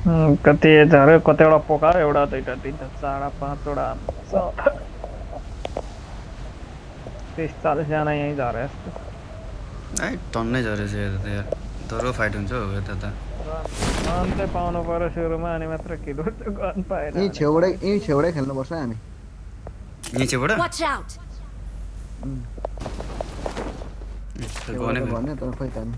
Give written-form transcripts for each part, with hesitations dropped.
कति झऱ्यो कतिवटा पोका एउटा दुईटा तिनटा चारवटा पाँचवटा 30-40 जना यहीँ झरे जस्तो ए टन्नै झरेछ यता त यार डरो फाइट हुन्छ हो यता त गन चाहिँ पाउनु पर्यो सुरुमा अनि मात्र किल हुन्छ गन पाएन यही भने छेउडै खेल्नुपर्छ हामी निचेबाट Watch out! गने भन्यो तर खोइ त नि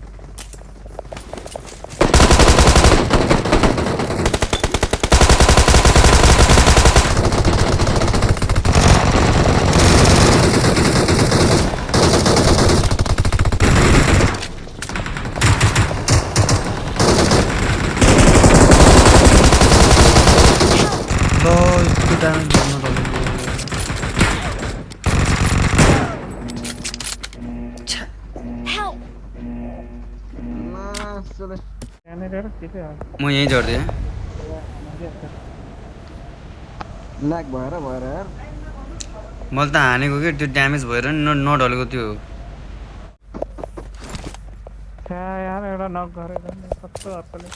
Help! त्यहाँनिर ठिकै हो म यहीँ झर्दिएँ ल्याग भएर यार मैले त हानेको कि त्यो ड्यामेज भएर नि नढलेको त्यो त्यहाँ यार एउटा नक गरेर कस्तो अर्कोले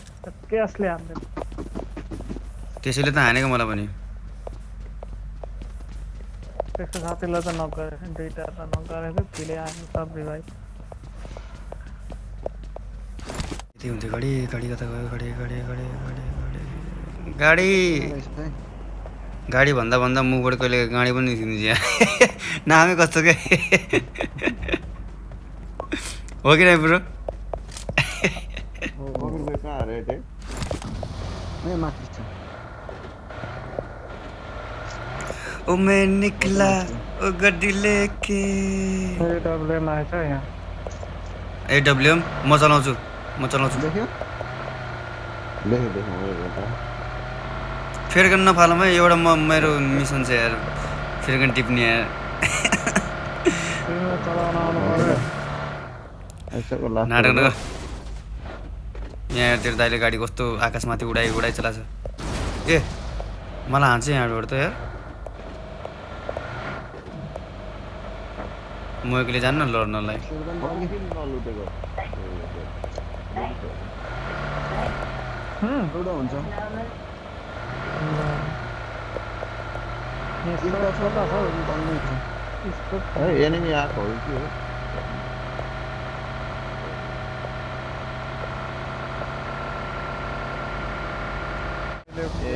क्यासले हान्दैन त्यसैले त हानेको मलाई पनि त्यसको साथीलाई त नक गरेको दुईटा त नक गरेको किले आयो सब रिभाइभ यति हुन्थ्यो गाडी गाडी कता गयो गाडी गाडी भन्दा भन्दा मुखबाट कहिले गाडी पनि निस्किन्छ यहाँ नामै कस्तो के हो कि नै ब्रो ओ मैं निकला ओ गड्डी लेके डब्लुएम आएछ यहाँ एडब्ल्युएम म चलाउँछु देख्यो फेर्कन नफालौँ है एउटा मेरो मिसन छ यार फेर्कन टिप्ने यार तिमीलाई चलाउन आउनु पर्यो नाटक नगर यहाँ तेरो दाइले गाडी कस्तो आकाशमाथि उडाइ चलाछ ए मलाई हान्छ यहाँबाट त यार म एक्लै जान्न लड्नलाई एउटा हुन्छ enemy आएको हो कि हो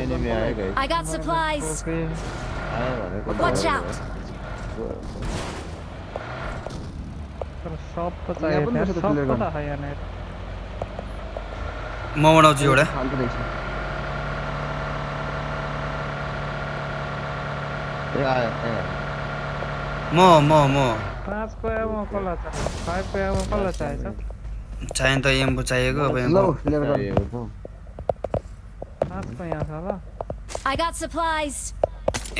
enemy आएको है I got supplies! आयो भनेको Watch out! तर सब त चाहियो त्यहाँ सब कता छ यहाँनिर म बनाउँछु एउटा फाल्टो रहेछ ए आयो म 5 को एमो कसलाई चाहियो 5 को एमो कसलाई चाहिन्छ चाहियो त एमको चाहिएको अब ल एमको क्लियर गर 5 को यहाँ छ ल I got supplies!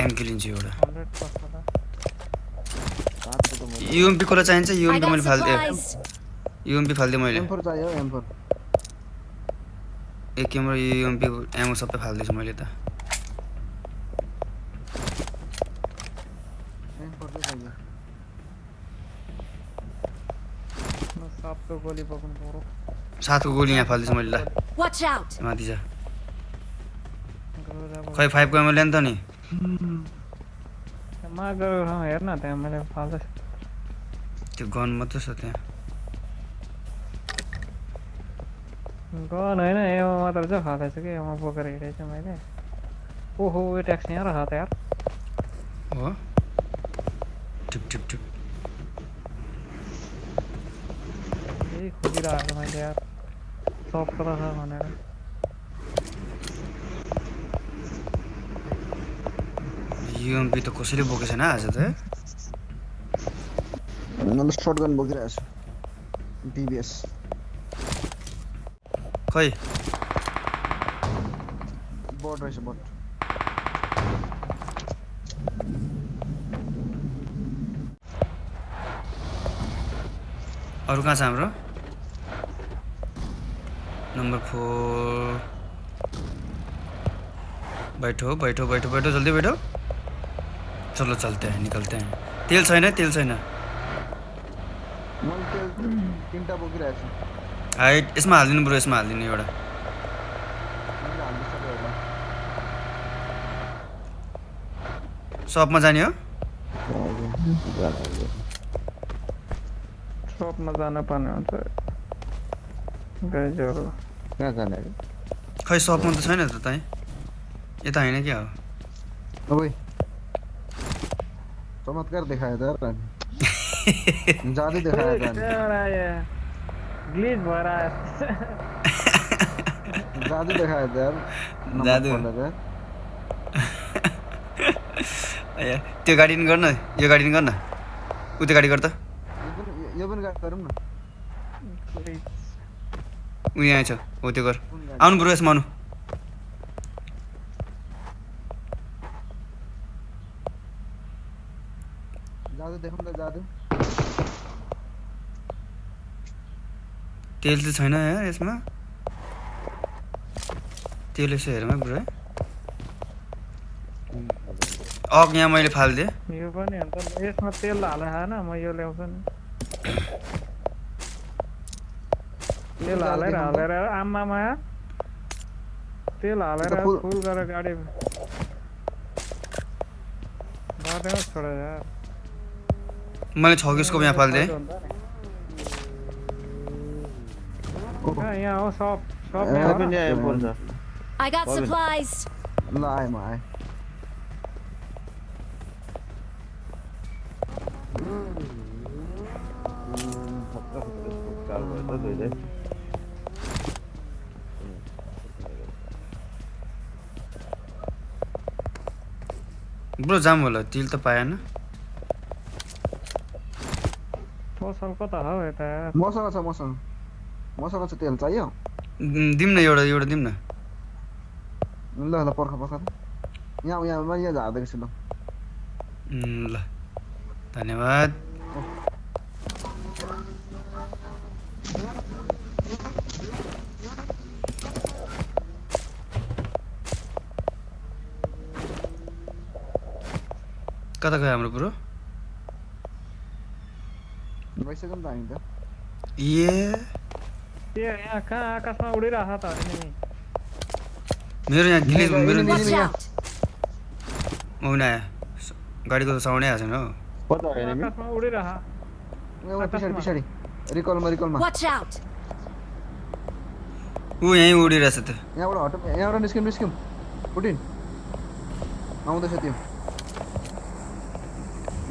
एमकी लिन्छु एउटा 100% युएमपी कसलाई चाहिन्छ I युएमपी got मैले फालिदिएँ supplies! युएमपी फालिदिएँ मैले M4 चाहियो M4 एक क्यामेरा युएमपी एमो सबै फालिदिएछु मैले त M4 चाहियो सबको गोली बोक्नु पर्यो 7को गोली यहाँ फालिदिएछु मैले ल Watch out! माथि जा खै 5 को एमो ल्याउँ त नि मा गरेको ठाउँ हेर्न त्यहाँ मैले फाल्दैछ त्यो गन मात्रै छ त्यहाँ गन होइन एमो मात्र चाहिँ फालेछ कि एमो बोकेर हिँडेछ मैले ओहो यो ट्याक्सी यहाँ रहेछ त यार हो टिप यही खोजिरहेको मैले यार सब कता छ भनेर युएमपी त कसैले बोकेको छैन आज त मैले शटगन बोकिरहेको छु टिभीएस खै बट रहेछ बट अरू कहाँ छ हाम्रो नम्बर 4 बैठो जल्दी बैठो चलो चलते हैं निकलते हैं तेल छैन मैले तेल तिनटा बोकिरहेको छु हाइट यसमा हालिदिनु ब्रो यसमा हालिदिनु एउटा हाल्नु सक्यो होला सबमा जाने हो सबमा जान पर्ने हुन्छ गाइजहरू कहाँ जाने अरे खै सबमा त छैन त तै यता हैन क्या हो ओए चमत्कार देखायो त यार जादु देखायो त ग्लिच भएर आयो जादु देखायो त यार जादु। नम्बर पढ्दा ए त्यो गाडी नि गर्न यो गाडी नि गर्न उ त्यो गाडी गर त यो पनि गाडी गरौँ न उ यहाँ छ हो त्यो गर आउनु ब्रो यसमा आउनु जादु देखाउँ त जादु तेल त छैन यार यसमा तेल यसो हेरौँ ब्रो है अघ यहाँ मैले फालिदिएँ यो पनि अन्त यसमा तेल हालेर खाएन म यो ल्याउँछु नि तेल हालेर आम्मामा तेल हालेर फुल गरेर गाडी बाटोमा छोडे यार मैले 6 किसको यहाँ फालिदिएँ यहाँ हो सब पनि आयो पर्छ I got supplies. ल आएँ म आएँ ब्रो जाम होला तेल त पाएन पसल कता हो यता मसँग छ मसँग छ तेल चाहियो दिम न एउटा दिम न ल ल पर्ख यहाँ म यहाँ झार्दैछु छु ल ल धन्यवाद कता गयो हाम्रो ब्रो भइसक्यो नि त हामी त यहाँ कहाँ आकाशमा उडिरहेको त नि मेरो यहाँ गिलिज मेरो Watch out. मौना गाडीको त साउन्डै आएको छैन हो कता हो एनिमी आकाशमा उडिरहेको यहाँ पछाडि रिकलमा Watch out. ऊ यहीँ उडिरहेछ त यहाँबाट हट यहाँबाट निस्क्यौँ पुटिन आउँदैछ त्यो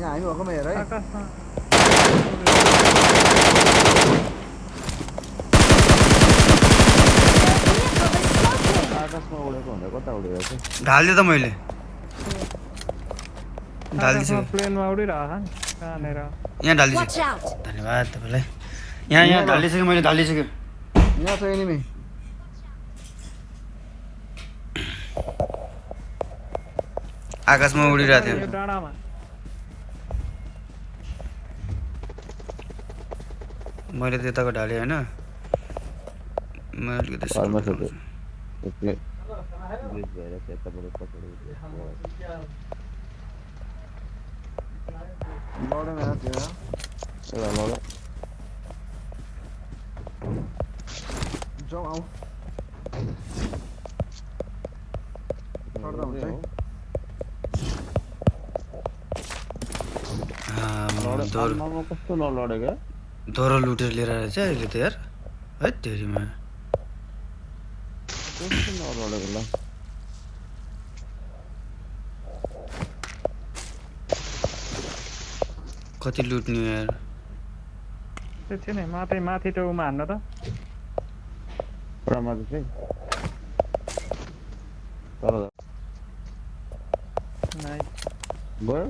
यहाँ हामी भएकोमा हेर है आकाशमा आकाशमा उडेको भन्दा कता उडिरहेको ढालिदिएँ त मैले ढालिदिन्छु प्लेनमा उडिरहेको नि कहाँनिर यहाँ Watch ढालिदिन्छु out. धन्यवाद तपाईँलाई यहाँ ढालिसक्यो मैले ढालिसक्यो यहाँ छ एनिमी आकाशमा उडिरहेको यो थियो डाँडामा मैले त्यताको ढालेँ होइन मैले अलिकति घरमा छ स्लो त्यो त्यसले ग्लिच भएर त्यताबाट पछाडि लडेन यार त्यो एउटा लड जाउँ आऊ चढ्दा हुन्छ है आमामा कस्तो नलडेको दोहोरो लुटेर लिएर आएछ अहिले त यार है तेरीमा कस्तो नलडेको ल कति लुट्नु यार त्यो थियो नि माथि टाउमा हान्न त पुरा माथि चाहिँ तर नाइ गयो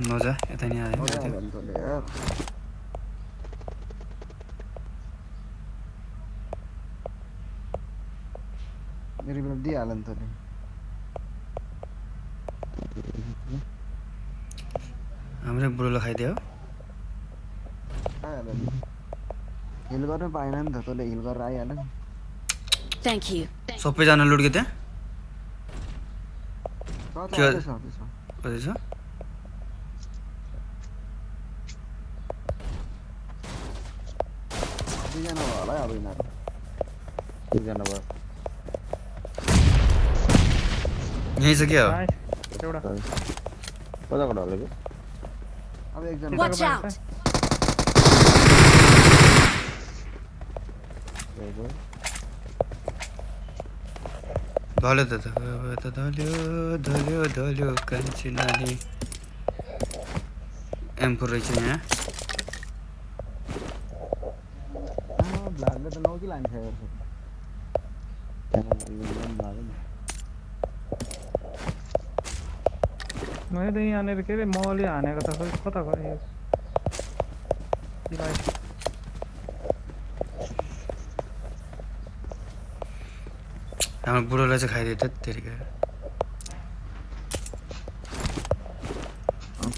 नजा यता नि आयो मेरो बेला दिइहाल्यो नि तले हाम्रै बुढोले खाइदियो आइहाल्यो नि हिल गर्नु पाएन नि त तँले हिल गरेर आइहाल्यो नि Thank you. सबैजना लुट्यो त्यहाँ छ के- त्यसो कति छ कतिजना भयो होला है अब यिनीहरू दुईजना भयो यही छ क्या नाइस एउटा कताबाट हलेको अब एकजना Watch out! धल्यो त धल्यो धल्यो धल्यो कान्छी नानी M4 रहेछ यहाँ ब्लाडले त 9 किल हान्छ यार मैले त यहाँनिर के अरे मले हानेको त खोइ कता गयो हाम्रो बुढोलाई चाहिँ खाइदियो त तेरिका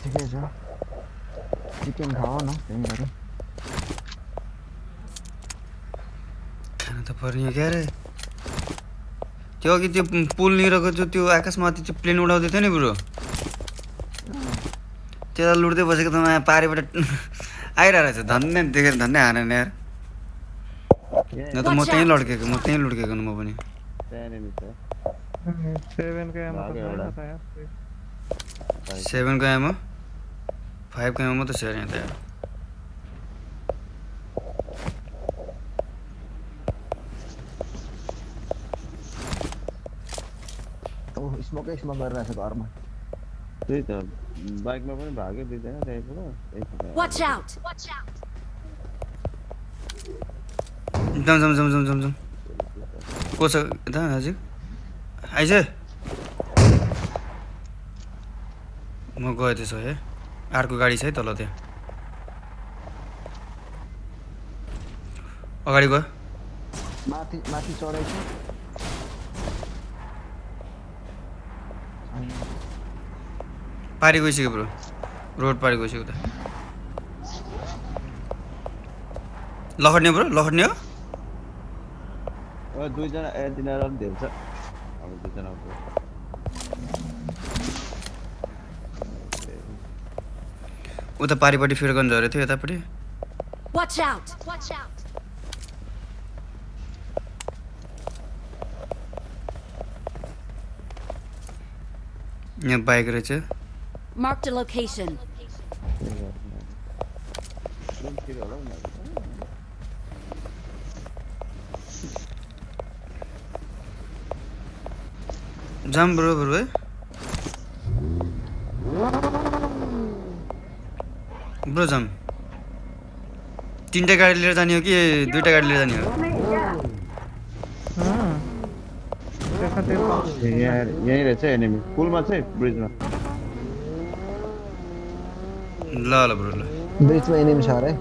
ठिकै छ चिकन खाओ न त्यहीँहरू खान त पर्ने हो क्या रे त्यो अघि त्यो पुल निरको त्यो आकाशमाथि त्यो प्लेन उडाउँदै थियो नि बुढो त्यसलाई लुट्दै बसेको त यहाँ पारिबाट आइरहेको रहेछ धन्ने देखेर धन्ने हानेन यार न त म त्यहीँ लड्केको म म पनि त्यहाँनिर छ 7 को एमो भाग्यो छैन एउटा। त यार 7 को एमो 5 को एमो मात्रै छ यहाँ त यार स्मोकै स्मोक गरिरहेछ घरमा त्यही त बाइकमा पनि भाग्यो दुईजना त्यहीँबाट Watch out! जाउँ को छ यता हजुर आइज म गएँ त्यसो है अर्को गाडी छ है तल त्यहाँ अगाडि गयो माथि माथि चढाइ छ पारि गइसक्यो ब्रो रोड पारि गइसक्यो त लखट्ने ब्रो लखट्ने हो दुईजना तिनीहरू पनि धेरै छ अब दुईजना उता पारिपट्टि फेर गर्नु झरेको थियो यतापट्टि Watch out! यहाँ बाइक रहेछ Marked a location. Jam bro है ब्रो जाम तीनटा गाडी लिएर जाने हो कि दुईटा गाडी लिएर जाने हो यहीँ रहेछ एनिमी पुलमा चाहिँ ब्रिजमा ल ल ब्रो ल ब्रिजमा एनिमी छ अरे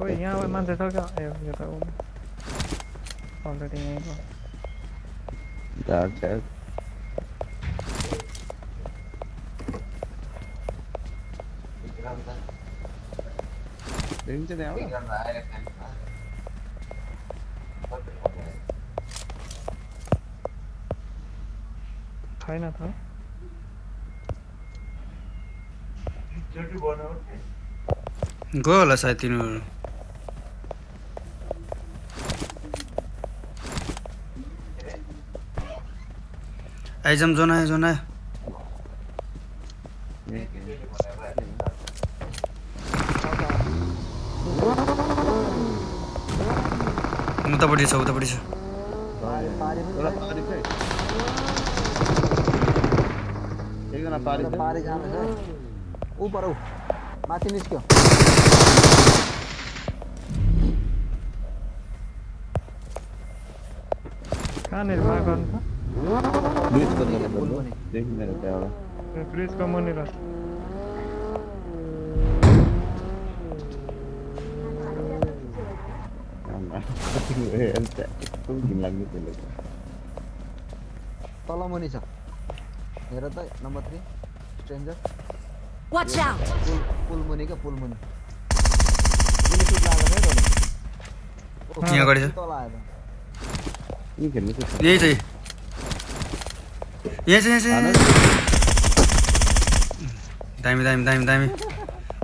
ओइ यहाँ मान्छे छ क्या ए यो त अलरेडी यहीँ हो झार देखिन्छ त्यहाँ छैन त गयो होला सायद तिनीहरू आइजम जोनायो उतापट्टि छ एकजना पारि पारि जाँदैछ ऊ पर ऊ माथि निस्क्यो कहाँनिर मा गर्नु छ ब्रिजको तल देखिँदैन त्यहाँबाट ब्रिजको मुनि रहेछ लाग्ने त्यसले तल मुनि छ हेर त नम्बर 3 स्ट्रेन्जर Watch out! पुल मुनि क्या पुल मुनि गुली सुट लागेको छ है यहाँ अगाडि छ तल आयो त यहीँ खेल्नु यही चाहिँ यहाँ छ यहाँ छ दामी दामी दामी दामी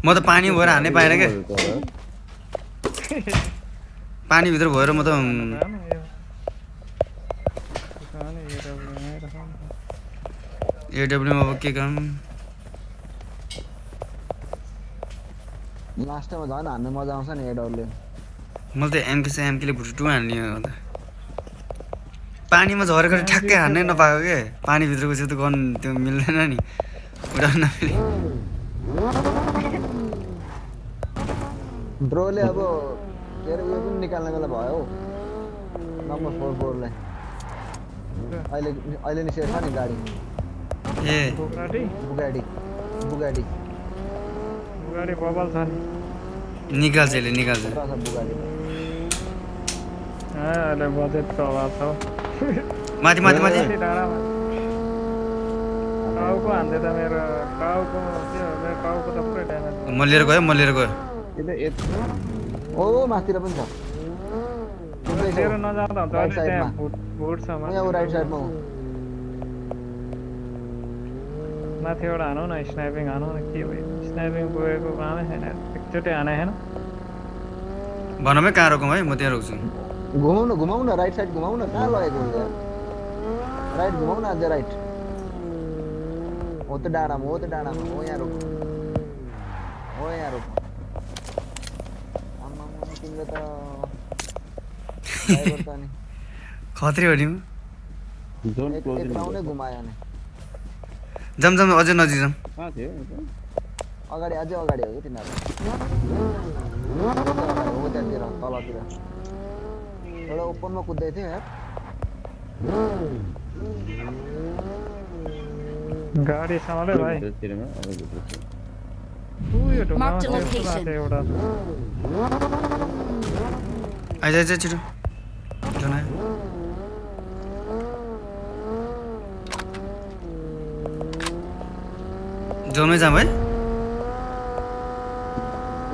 म त पानी भएर हान्नै पाएन के पानीभित्र भएर म त एडब्ल्युमा अब के काम लास्टमा झन् हान्नु मजा आउँछ नि एडरले मैले त एमकेले भुटु हान्ने हो त पानीमा झरेको ठ्याक्कै हान्नै नपाएको के पानीभित्रको चाहिँ त गर्नु त्यो मिल्दैन नि उडाउन नमिले ब्रोले अब के अरे उयो पनि निकाल्ने बेला भयो हौ नम्बर 44 लाई अहिले नि सेट छ नि गाडी ए Bugatti Bugatti Bugatti Bugatti bubble छ नि निकाल्छ यसले निकाल्छ छ बुगाडी अहिले बजेटको अभाव छ माथि माथि माथि टाढामा टाउको हान्दै त मेरो टाउको के हो मेरो टाउको त पुरै ड्यामेज म लिएर गयो ओ माथितिर पनि छ लिएर नजाँदा हुन्छ अहिले त्यहाँ भुट छ यहाँ राइट साइडमा हो माथिबाट हानौँ न स्नाइपिङ हानौँ न के भयो स्नाइपिङ गएको कामै छैन एकचोटि हाने छैन भनमै कहाँ रोकौँ है म त्यहाँ रोक्छु घुमाउ न राइट साइड घुमाउ न कहाँ लगेको हुन्छ राइट घुमाउ न अझ राइट हो त डाँडामा हो यहाँ रोक आम्मा तिमीले त ड्राइभर त नि खत्री हो नि जोन एक क्लोज राउन्डै घुमायो नि जाम जाम अझै नजिक जाम कहाँ थियो अगाडि अझै अगाडि हो कि तिनीहरू हो त्यहाँतिर तलतिर एउटा ओपनमा कुद्दै थियो यार गाडी सम्हाले भाइ भित्रतिरमा अब भित्र छ यो ढुङ्गामा आइज एउटा आइज छिटो जोन आयो जोनमै जाम है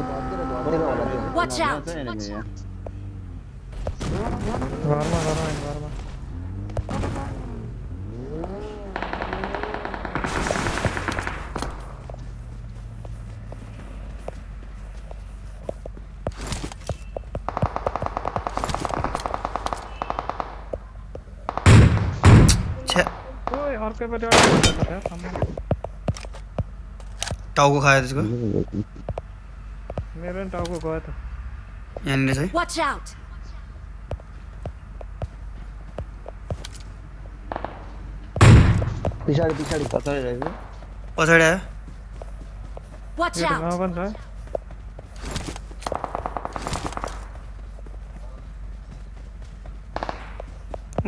घरतिर होला त्यो Watch out! घरमा ओए अर्कैपट्टि टाउको खायो त्यसको मेरो नि टाउको गयो त यहाँनिर चाहिँ Watch out! पछाडि पछाडि रहेछ पछाडि आयो यो ढुङ्गामा पनि छ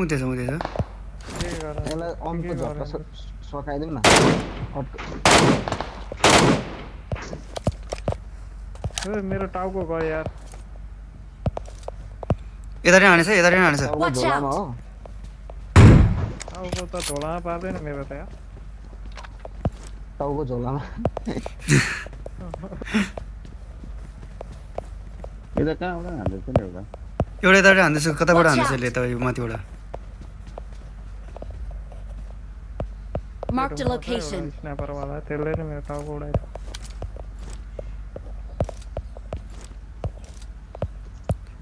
उतेछ के गर यसलाई अम्पको झट्का सकाइदिउँ न ओए मेरो टाउको गयो यार यता नै हानेछ टाउको झोलामा हो टाउको त झोलामा पार्दैन मेरो त यार टाउको झोलामा यता कहाँबाट हान्दैछ नि एउटा एउटा यताबाट हान्दैछ कताबाट हान्दैछ यसले यता यो माथिबाट Marked a location. स्नाइपर वाला त्यसले नै मेरो टाउको उडाइदियो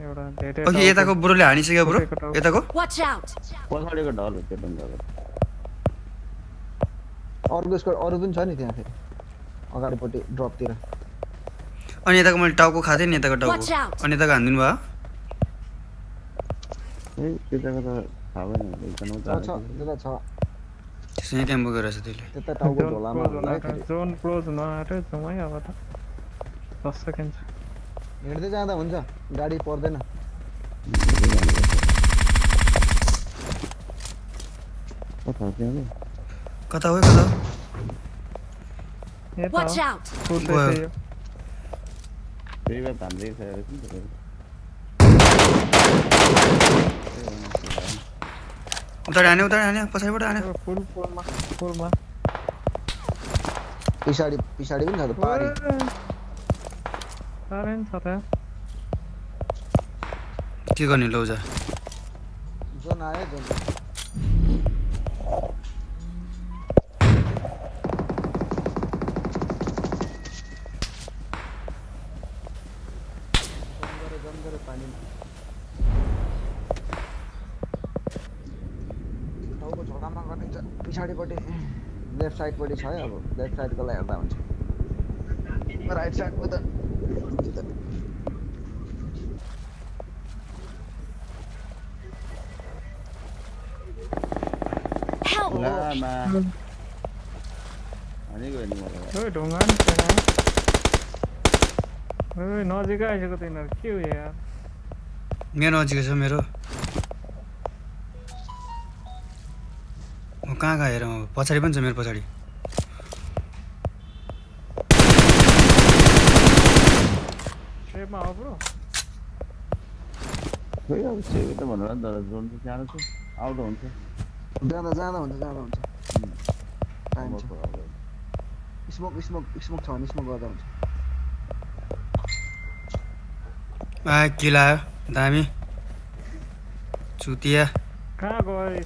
एउटा धेरै ओके यताको ब्रोले हानिसक्यो ब्रो यताको Watch out! पछाडिको ढल हो त्यो ढङ्गको अरू पनि छ नि त्यहाँ फेरि अगाडिपट्टि ड्रपतिर अनि यताको मैले टाउको खाथेँ नि यताको Watch टाउको out! अच्छा। अनि यताको हानिदिनु भयो ए त्यताको त थाहा भएन एकजना छ त्यता छ त्यसो यहीँ टेम्पो गएर छ त्यसले त्यता टाउको झोलामा होला है फेरि जोन क्लोज हुन आँट्यो जाउँ है अब त 10 सेकेन्ड छ हिँड्दै जाँदा हुन्छ गाडी पर्दैन कता हो कता हो यता Watch हो। out! कुद्दै गयो। थियो यो। फेरि बात हान्दै छ रहेछ नि त फेरि उतारि हान्यो पछाडिबाट हान्यो यो फुलमा पछाडि पनि छ त पारी साह्रै नि छ त के गर्ने लौ जा जोन आयो जोन टाउको झोलामा गरिदिन्छ पछाडिपट्टि लेफ्ट साइडपट्टि छ है अब लेफ्ट साइडकोलाई हेर्दा हुन्छ राइट साइडको त Help! ला मा भनेको हेर्नु मलाई ओए ढुङ्गा नि छैन ओए नजिकै आइसक्यो तिनीहरू के हो यार मेरो नजिकै छ मेरो म कहाँ हेर पछाडि पनि छ मेरो पछाडि ट्रेपमा हो ब्रो खोइ अब सेवे त भनेर नि तर जोन त सानो छ आउट हुन्छ जाँदा हुन्छ टाइम छ स्मोक छ भने स्मोक गर्दा हुन्छ किल आयो दामी चुतिया कहाँ गयो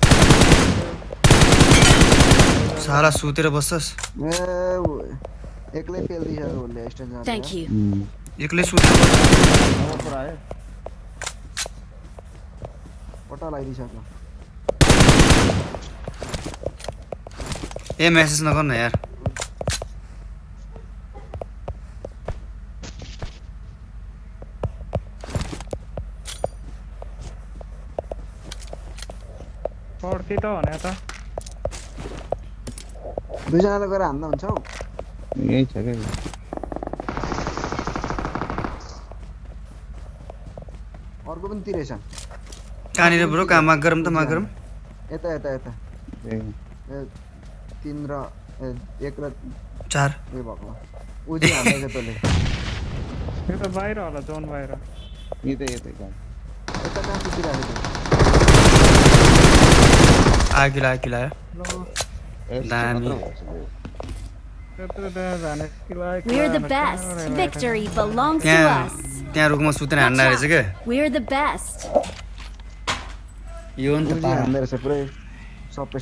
साला सुतेर बस्छस् ए एक्लै पेल्दिसक्यो उसले स्ट्यान्ड जाँदा Thank you. एक्लै सुतेर बस्छ पर आयो पट्टा लगाइदिइसक्यो ए मेसेज नगर्न यार पड्थी त भने त दुईजनाले गएर हान्दा हुन्छ हौ यही छ क्या अर्को पनि तिरेछ कहाँनिर ब्रो कहाँ माग गरौँ त माग गरौँ यता ए 3 र 1 र 4 उयो भएको ऊ चाहिँ हान्दैछ तँले त्यो त बाहिर होला जोन बाहिर यतै काम यता कहाँ सुतिरहेको आयो किल आयो ल दामी त्यत्रो त्यहाँ जाने We're the best. Victory belongs to us. त्यहाँ रुखमा सुतेर हान्दा रहेछ क्या We're the best. यो हो नि त पारा हान्दै रहेछ पुरै सबै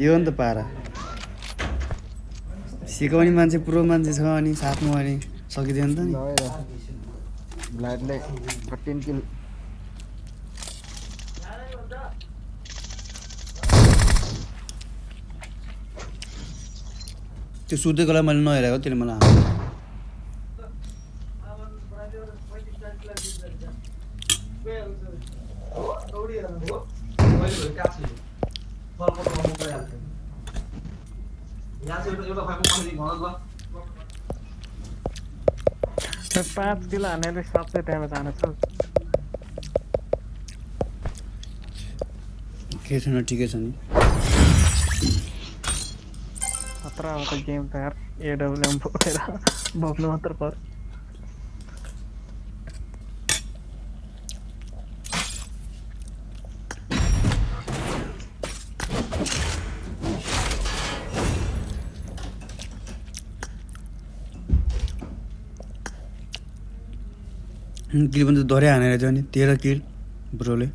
यो हो नि त पारा सिकाउने मान्छे प्रो मान्छे छ अनि साथमा अनि सकिँदैन त नि ब्लाडले 13 किल त्यो सुतेकोलाई मैले नहेरेको त्यसले मलाई त्यो 5 किलो हानेले 700 ड्यामेज हानेछ के छैन ठिकै छ नि खतरा हो त गेम त यार एडब्ल्युएम बोकेर बोक्नु मात्र पर्छ किल पनि त धरै हानेर थियो नि 13 किल ब्रोले